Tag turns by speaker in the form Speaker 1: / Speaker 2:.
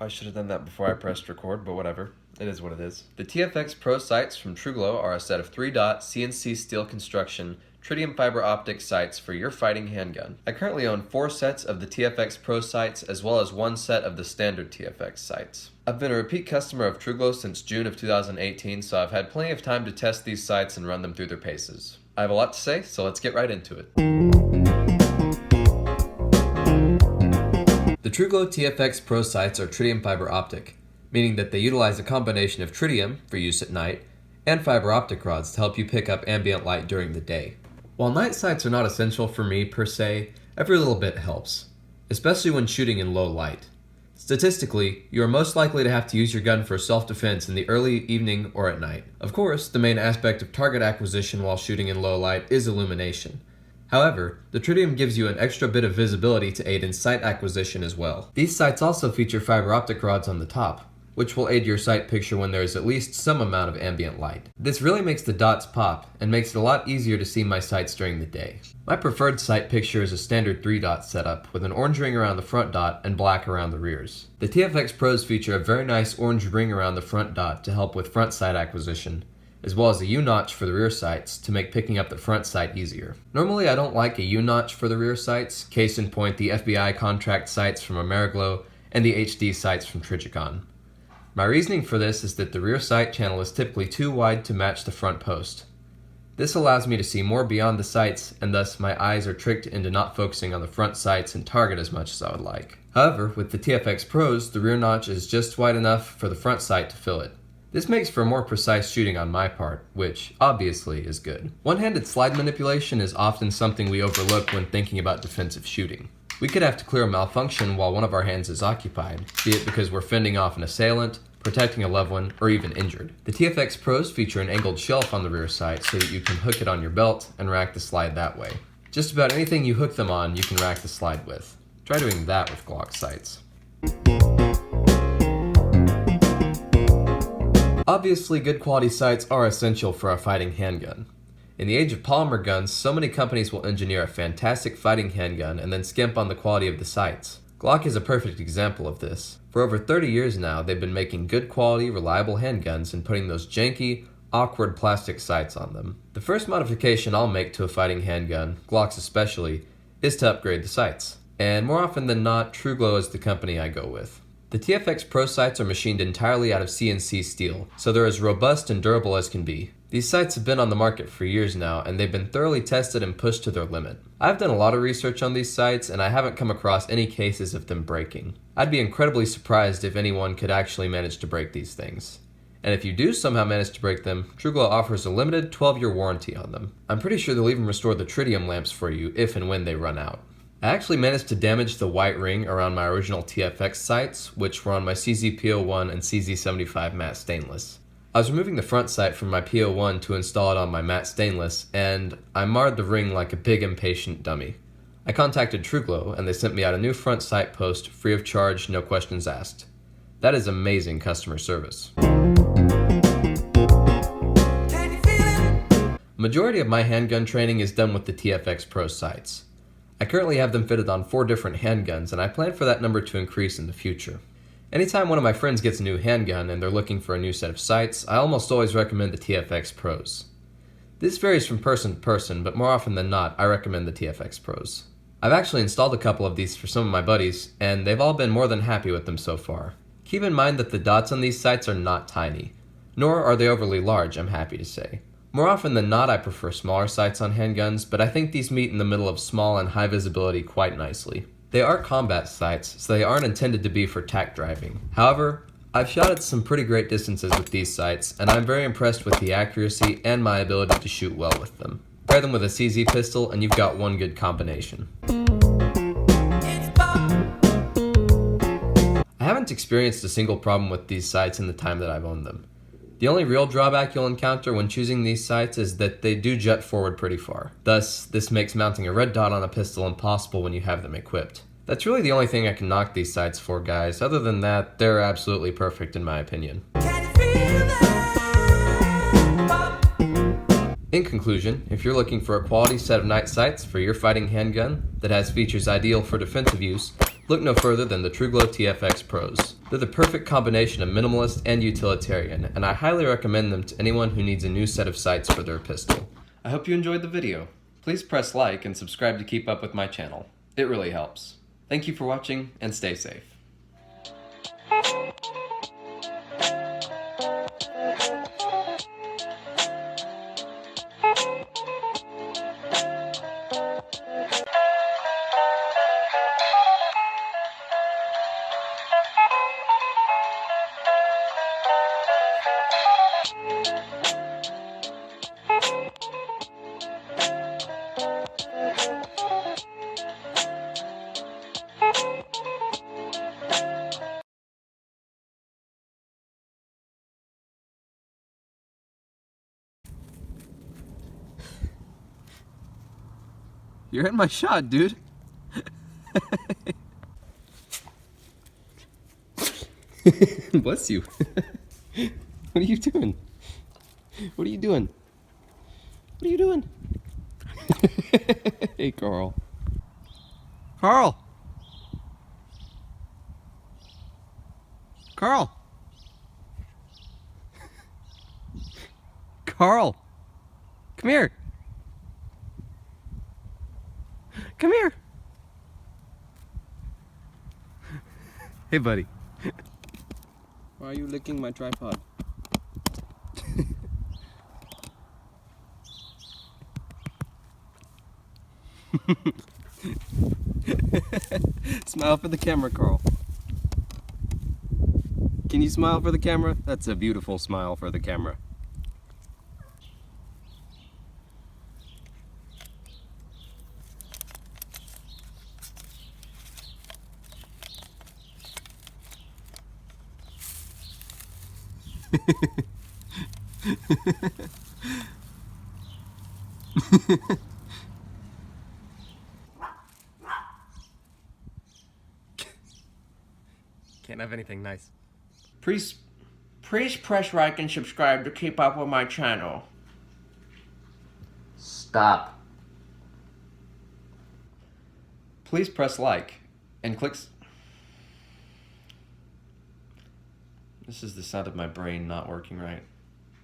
Speaker 1: I should have done that before I pressed record, but whatever. It is what it is. The TFX Pro Sights from Truglo are a set of 3-dot CNC steel construction tritium fiber optic sights for your fighting handgun. I currently own 4 sets of the TFX Pro Sights as well as 1 set of the standard TFX sights. I've been a repeat customer of Truglo since June of 2018, so I've had plenty of time to test these sights and run them through their paces. I have a lot to say, so let's get right into it. The Truglo TFX Pro Sights are tritium fiber optic, meaning that they utilize a combination of tritium for use at night and fiber optic rods to help you pick up ambient light during the day. While night sights are not essential for me per se, every little bit helps, especially when shooting in low light. Statistically, you are most likely to have to use your gun for self-defense in the early evening or at night. Of course, the main aspect of target acquisition while shooting in low light is illumination. However, the tritium gives you an extra bit of visibility to aid in sight acquisition as well. These sights also feature fiber optic rods on the top, which will aid your sight picture when there is at least some amount of ambient light. This really makes the dots pop and makes it a lot easier to see my sights during the day. My preferred sight picture is a standard 3-dot setup with an orange ring around the front dot and black around the rears. The TFX Pros feature a very nice orange ring around the front dot to help with front sight acquisition, as well as a U-notch for the rear sights to make picking up the front sight easier. Normally I don't like a U-notch for the rear sights, case in point the FBI contract sights from Ameriglo and the HD sights from Trigicon. My reasoning for this is that the rear sight channel is typically too wide to match the front post. This allows me to see more beyond the sights, and thus my eyes are tricked into not focusing on the front sights and target as much as I would like. However, with the TFX Pros, the rear notch is just wide enough for the front sight to fill it. This makes for more precise shooting on my part, which obviously is good. One-handed slide manipulation is often something we overlook when thinking about defensive shooting. We could have to clear a malfunction while one of our hands is occupied, be it because we're fending off an assailant, protecting a loved one, or even injured. The TFX Pros feature an angled shelf on the rear sight so that you can hook it on your belt and rack the slide that way. Just about anything you hook them on, you can rack the slide with. Try doing that with Glock sights. Obviously, good quality sights are essential for a fighting handgun. In the age of polymer guns, so many companies will engineer a fantastic fighting handgun and then skimp on the quality of the sights. Glock is a perfect example of this. For over 30 years now, they've been making good quality, reliable handguns and putting those janky, awkward plastic sights on them. The first modification I'll make to a fighting handgun, Glocks especially, is to upgrade the sights. And more often than not, Truglo is the company I go with. The TFX Pro Sights are machined entirely out of CNC steel, so they're as robust and durable as can be. These sights have been on the market for years now, and they've been thoroughly tested and pushed to their limit. I've done a lot of research on these sights, and I haven't come across any cases of them breaking. I'd be incredibly surprised if anyone could actually manage to break these things. And if you do somehow manage to break them, Truglo offers a limited 12-year warranty on them. I'm pretty sure they'll even restore the tritium lamps for you if and when they run out. I actually managed to damage the white ring around my original TFX sights, which were on my CZ-P01 and CZ-75 matte stainless. I was removing the front sight from my P01 to install it on my matte stainless, and I marred the ring like a big impatient dummy. I contacted Truglo, and they sent me out a new front sight post free of charge, no questions asked. That is amazing customer service. Majority of my handgun training is done with the TFX Pro Sights. I currently have them fitted on 4 different handguns, and I plan for that number to increase in the future. Anytime one of my friends gets a new handgun and they're looking for a new set of sights, I almost always recommend the TFX Pros. This varies from person to person, but more often than not, I recommend the TFX Pros. I've actually installed a couple of these for some of my buddies, and they've all been more than happy with them so far. Keep in mind that the dots on these sights are not tiny, nor are they overly large, I'm happy to say. More often than not, I prefer smaller sights on handguns, but I think these meet in the middle of small and high visibility quite nicely. They are combat sights, so they aren't intended to be for tack driving. However, I've shot at some pretty great distances with these sights, and I'm very impressed with the accuracy and my ability to shoot well with them. Pair them with a CZ pistol, and you've got one good combination. I haven't experienced a single problem with these sights in the time that I've owned them. The only real drawback you'll encounter when choosing these sights is that they do jut forward pretty far. Thus, this makes mounting a red dot on a pistol impossible when you have them equipped. That's really the only thing I can knock these sights for, guys. Other than that, they're absolutely perfect in my opinion. In conclusion, if you're looking for a quality set of night sights for your fighting handgun that has features ideal for defensive use, look no further than the Truglo TFX Pros. They're the perfect combination of minimalist and utilitarian, and I highly recommend them to anyone who needs a new set of sights for their pistol. I hope you enjoyed the video. Please press like and subscribe to keep up with my channel. It really helps. Thank you for watching, and stay safe. You're in my shot, dude. Bless you. What are you doing? What are you doing? What are you doing? Hey, Karl. Karl! Karl! Karl! Come here! Come here! Hey, buddy. Why are you licking my tripod? Smile for the camera, Karl. Can you smile for the camera? That's a beautiful smile for the camera. Can't have anything nice.
Speaker 2: Please press like and subscribe to keep up with my channel.
Speaker 1: Stop. Please press like and click.
Speaker 2: This is the sound of my brain not working right.